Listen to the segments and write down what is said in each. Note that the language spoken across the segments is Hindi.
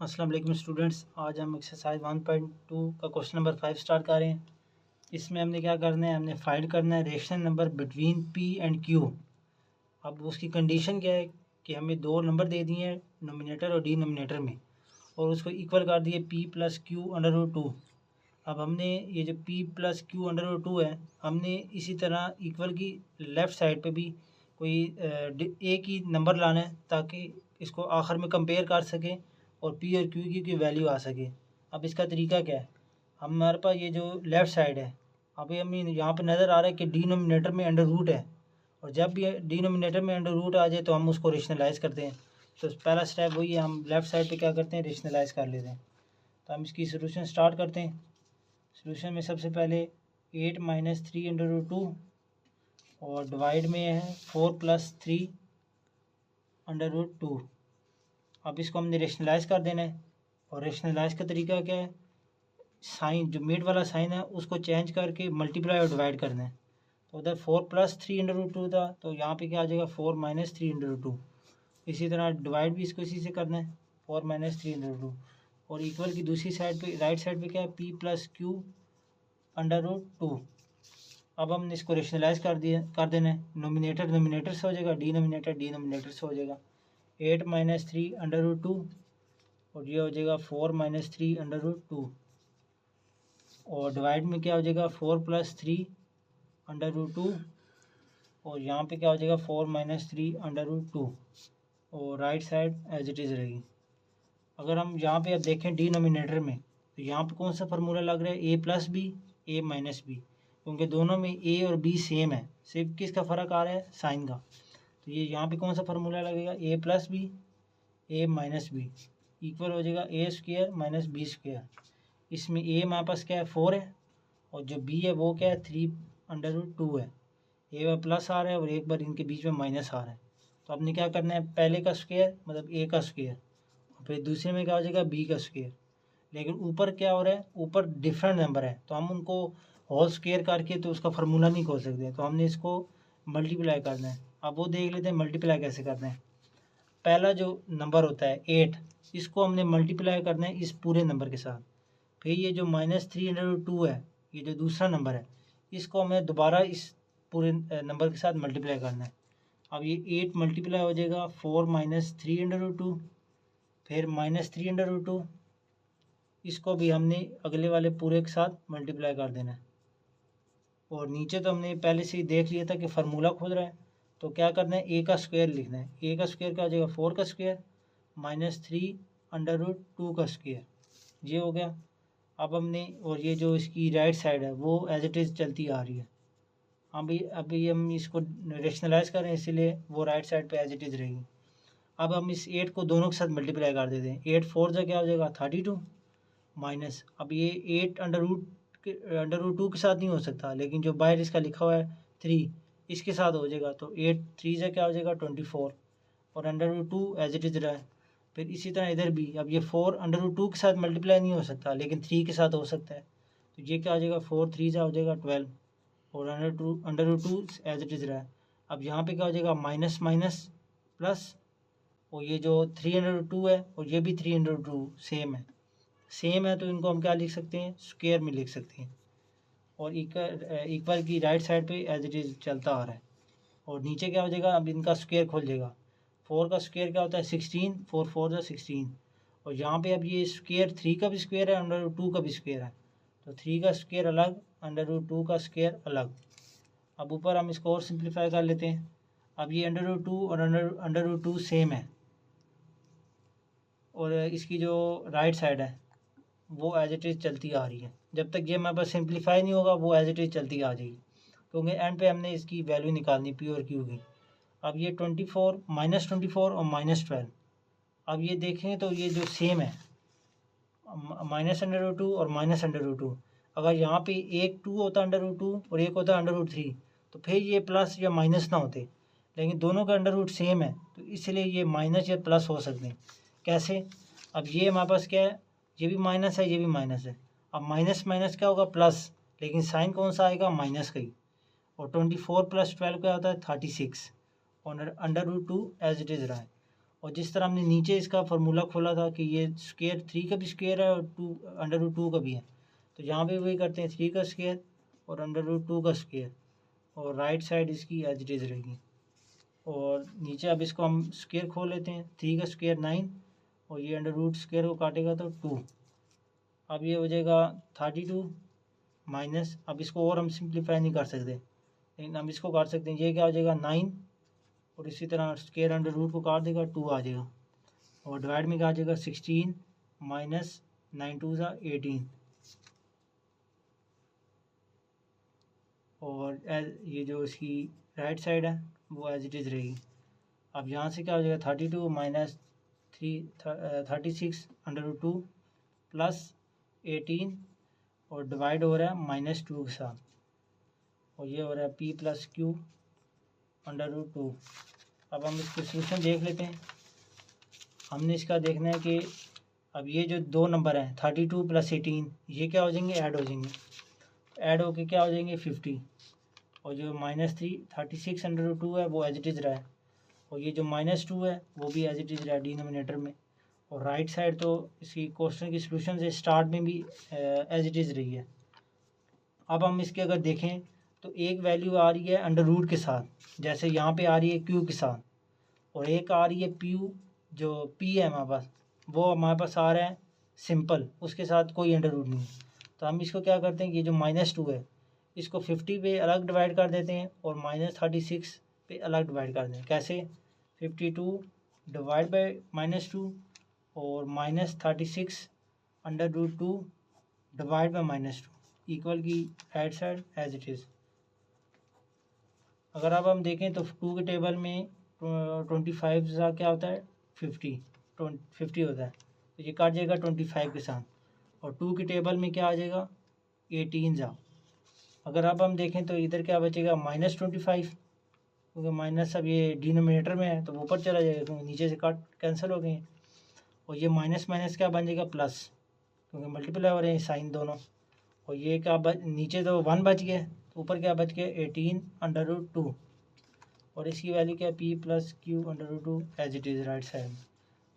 अस्सलाम वालेकुम स्टूडेंट्स। आज हम एक्सरसाइज 1.2 का क्वेश्चन नंबर 5 स्टार्ट कर रहे हैं। इसमें हमने क्या करना है, हमने फाइंड करना है rational number between P and Q. अब उसकी कंडीशन क्या है कि हमें दो नंबर दे दिए हैं नोमिनेटर और डिनोमिनेटर में, और उसको इक्वल कर दिए P plus Q under root two. अब हमने ये जो P plus Q under root two है, हमने इसी तरह इक्वल की लेफ़्ट साइड पे भी कोई एक ही नंबर लाना है ताकि इसको आखिर में कंपेयर कर सकें और पी और क्यू की वैल्यू आ सके। अब इसका तरीका क्या है, हमारे पास ये जो लेफ़्ट साइड है, अभी हमें यहाँ पे नज़र आ रहा है कि डिनोमिनेटर में अंडर रूट है, और जब भी डिनोमिनेटर में अंडर रूट आ जाए तो हम उसको रेशनलाइज़ करते हैं। तो पहला स्टेप वही है, हम लेफ़्ट साइड पे क्या करते हैं, रेशनलाइज़ कर लेते हैं। तो हम इसकी सोल्यूशन स्टार्ट करते हैं। सोल्यूशन में सबसे पहले 8 माइनस 3 अंडर रूट टू और डिवाइड में है 4 प्लस 3 अंडर रूट टू। अब इसको हमने रेशनलाइज़ कर देना है, और रेशनलाइज़ का तरीका क्या है, साइन जो मिड वाला साइन है उसको चेंज करके मल्टीप्लाई और डिवाइड करना है। तो उधर 4 प्लस 3 अंडर रूट टू था, तो यहाँ पे क्या आ जाएगा 4 माइनस 3 अंडर रूट टू। इसी तरह डिवाइड भी इसको इसी से करना है, 4 माइनस 3 अंडर रूट टू। और इक्वल की दूसरी साइड पे राइट साइड पे क्या है, P plus Q under root two. अब हमने इसको रेशनलाइज़ कर देना है। नोमिनेटर नोमिनेटर से हो जाएगा, डिनोमिनेटर से हो जाएगा। 8 माइनस 3 अंडर रूट टू और ये हो जाएगा 4 माइनस 3 अंडर रूट टू। और डिवाइड में क्या हो जाएगा 4 प्लस 3 अंडर रूट टू, और यहाँ पे क्या हो जाएगा 4 माइनस 3 अंडर रूट टू, और right side as it is रहेगी। अगर हम यहाँ पे अब देखें डिनोमिनेटर में, तो यहाँ पे कौन सा फार्मूला लग रहा है, ए प्लस बी ए माइनस बी, क्योंकि दोनों में ए और बी सेम है, सिर्फ किसका फ़र्क आ रहा है, साइन का। तो ये यहाँ पे कौन सा फार्मूला लगेगा, ए प्लस बी ए माइनस बी इक्वल हो जाएगा ए स्क्वायर माइनस बी स्क्वायर। इसमें ए हमारे पास क्या है 4 है, और जो बी है वो क्या है 3 अंडर रूट टू है। ए में प्लस आ रहा है और एक बार इनके बीच में माइनस आ रहा है। तो आपने क्या करना है, पहले का स्क्वायर मतलब ए का स्क्वायर, और फिर दूसरे में क्या हो जाएगा बी का स्क्वायर। लेकिन ऊपर क्या हो रहा है, ऊपर डिफरेंट नंबर है, तो हम उनको होल स्क्वायर करके तो उसका फार्मूला नहीं खोल सकते, तो हमने इसको मल्टीप्लाई करना है। अब वो देख लेते हैं मल्टीप्लाई कैसे करना है। पहला जो नंबर होता है 8, इसको हमने मल्टीप्लाई करना है इस पूरे नंबर के साथ। फिर ये जो माइनस 3 अंडर रूट टू है, ये जो दूसरा नंबर है, इसको हमें दोबारा इस पूरे नंबर के साथ मल्टीप्लाई करना है। अब ये 8 मल्टीप्लाई हो जाएगा 4 माइनस 3 अंडर रूट टू, फिर माइनस 3 अंडर रूट टू, इसको भी हमने अगले वाले पूरे के साथ मल्टीप्लाई कर देना है। और नीचे तो हमने पहले से ही देख लिया था कि फार्मूला खुल रहा है, तो क्या करना है, ए का स्क्वायर लिखना है। ए का स्क्वायर क्या हो जाएगा 4 का square minus 3 under root two का स्क्वायर, ये हो गया। अब हमने, और ये जो इसकी राइट साइड है वो एज इट इज़ चलती आ रही है। अभी हम इसको रेशनलाइज करें, इसीलिए वो राइट साइड पे एज इट इज़ रहेगी। अब हम इस 8 को दोनों के साथ मल्टीप्लाई कर देते हैं। 8 4 से क्या हो जाएगा 32 माइनस, अब ये 8 अंडर रूट टू के साथ नहीं हो सकता, लेकिन जो बाहर इसका लिखा हुआ है 3, इसके साथ हो जाएगा। तो 8 3 से क्या हो जाएगा 24, और under root two as it is रहा है। फिर इसी तरह इधर भी, अब ये 4 अंडर रूट टू के साथ मल्टीप्लाई नहीं हो सकता, लेकिन 3 के साथ हो सकता है। तो ये क्या हो जाएगा 4 3 से हो जाएगा 12, और under root two as it is रहा है। अब यहाँ पे क्या हो जाएगा माइनस माइनस प्लस, और ये जो 3 अंडर रूट टू है और ये भी 3 अंडर रूट टू सेम है, तो इनको हम क्या लिख सकते हैं, स्क्वायर में लिख सकते हैं। और इक्वल की राइट साइड पे एज इट इज़ चलता आ रहा है। और नीचे क्या हो जाएगा, अब इनका स्क्वायर खुल जाएगा। 4 का स्क्वायर क्या होता है 16, 4 4 जा 16, और यहाँ पे अब ये स्क्वायर 3 का भी स्क्वायर है, अंडर रूट टू का भी स्क्वायर है, तो 3 का स्क्वायर अलग, अंडर रूट टू का स्क्वायर अलग। अब ऊपर हम इसको और सिंप्लीफाई कर लेते हैं। अब ये अंडर रूट टू और अंडर रूट टू सेम है, और इसकी जो राइट साइड है वो एज इट इज़ चलती आ रही है। जब तक ये हमारे पास सिंप्लीफाई नहीं होगा वो एज इट इज़ चलती आ जाएगी, क्योंकि एंड पे हमने इसकी वैल्यू निकालनी पी और क्यू की। अब ये 24 माइनस 24 और माइनस 12, अब ये देखें तो ये जो सेम है, माइनस अंडर रूट टू और माइनस अंडर रूट टू। अगर यहाँ पे एक 2 होता अंडर रूट टू और एक होता अंडर रूट 3, तो फिर ये प्लस या माइनस ना होते, लेकिन दोनों का अंडर रूट सेम है, तो इसलिए ये माइनस या प्लस हो सकते हैं। कैसे, अब ये हमारे पास क्या है, ये भी माइनस है ये भी माइनस है। अब माइनस माइनस क्या होगा प्लस, लेकिन साइन कौन सा आएगा, माइनस का ही। और 24 प्लस 12 क्या होता है 36, और under root two as it is रहा है। और जिस तरह हमने नीचे इसका फार्मूला खोला था कि ये स्क्वायर 3 का भी स्क्वायर है और 2 √2 का भी है, तो यहाँ पे वही करते हैं 3 का स्क्वायर और √2 का स्क्वायर, और राइट साइड इसकी एज इट इज़ रहेगी। और नीचे अब इसको हम स्क्वायर खोल लेते हैं, 3 का स्क्वायर 9 और ये √ स्क्वायर को काटेगा तो 2। अब ये हो जाएगा 32 माइनस, अब इसको और हम सिंप्लीफाई नहीं कर सकते लेकिन हम इसको काट सकते हैं, ये क्या हो जाएगा 9 और इसी तरह स्क्वायर √ को काट देगा 2 आ जाएगा, और डिवाइड में क्या आ जाएगा 16 माइनस 9 2 18, और ये जो इसकी राइट साइड है वो एज इट इज़ रहेगी। अब यहाँ से क्या हो जाएगा 32 माइनस 36 √2 प्लस 18 और डिवाइड हो रहा है -2 के साथ, और ये हो रहा है p + q √2। अब हम इसकी सोल्यूशन देख लेते हैं। हमने इसका देखना है कि अब ये जो दो नंबर हैं 32 + 18 ये क्या हो जाएंगे, ऐड हो जाएंगे, ऐड होके क्या हो जाएंगे 50, और जो -36 √2 है वो एज इट इज़ रहा है, और ये जो -2 है वो भी एज इट इज़ रहा है डिनोमिनेटर में, और राइट साइड तो इसकी क्वेश्चन की सोल्यूशन से स्टार्ट में भी एज इट इज़ रही है। अब हम इसके अगर देखें तो एक वैल्यू आ रही है √ के साथ, जैसे यहाँ पे आ रही है q के साथ, और एक आ रही है p, जो p है हमारे पास वो हमारे पास आ रहा है सिंपल, उसके साथ कोई √ नहीं। तो हम इसको क्या करते हैं कि जो -2 है इसको 50 पे अलग डिवाइड कर देते हैं और -36 पे अलग डिवाइड कर देते हैं। कैसे, 52 डिवाइड बाई -2 और -36 √2 डिवाइड बाई -2 इक्वल की right side as it is. अगर अब हम देखें तो 2 के टेबल में 25 का क्या होता है 50 होता है, तो ये काट जाएगा 25 के साथ, और 2 के टेबल में क्या आ जाएगा 18 जा। अगर अब हम देखें तो इधर क्या बचेगा -25, क्योंकि माइनस अब ये डिनोमिनेटर में है तो वो ऊपर चला जाएगा क्योंकि नीचे से काट कैंसिल हो गए हैं, और ये माइनस माइनस क्या बन जाएगा प्लस, क्योंकि मल्टीप्लाई हो रहे हैं साइन दोनों, और ये क्या नीचे तो 1 बच गया, तो ऊपर क्या बच गया 18 √2, और इसकी वैल्यू क्या p + q √2 as it is right side.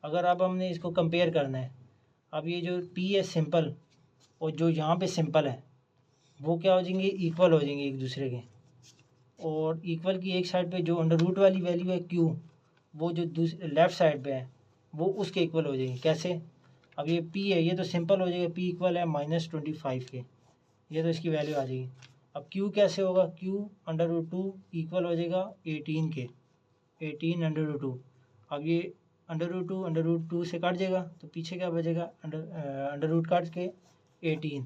अगर अब हमने इसको कंपेयर करना है, अब ये जो p है सिंपल और जो यहाँ पे सिंपल है वो क्या हो जाएंगे, इक्वल हो जाएंगे एक दूसरे के, और इक्वल की एक साइड पे जो √ वाली वैल्यू है q वो जो दूसरे लेफ़्ट साइड पे है वो उसके इक्वल हो जाएगी। कैसे, अब ये p है ये तो सिंपल हो जाएगा, p इक्वल है -25 के, ये तो इसकी वैल्यू आ जाएगी। अब q कैसे होगा, q √2 इक्वल हो जाएगा 18 के, 18 √2। अब ये √2 से काट जाएगा तो पीछे क्या बचेगा, √ काट के 18।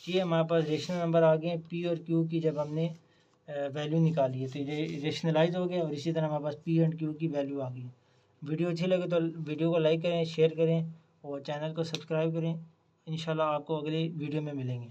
ये हमारे पास रेशनल नंबर आ गए हैं p और q की, जब हमने वैल्यू निकाली है तो ये रेशनलाइज हो गया, और इसी तरह हमारे पास p एंड q की वैल्यू आ गई। वीडियो अच्छी लगे तो वीडियो को लाइक करें, शेयर करें और चैनल को सब्सक्राइब करें। इंशाल्लाह आपको अगले वीडियो में मिलेंगे।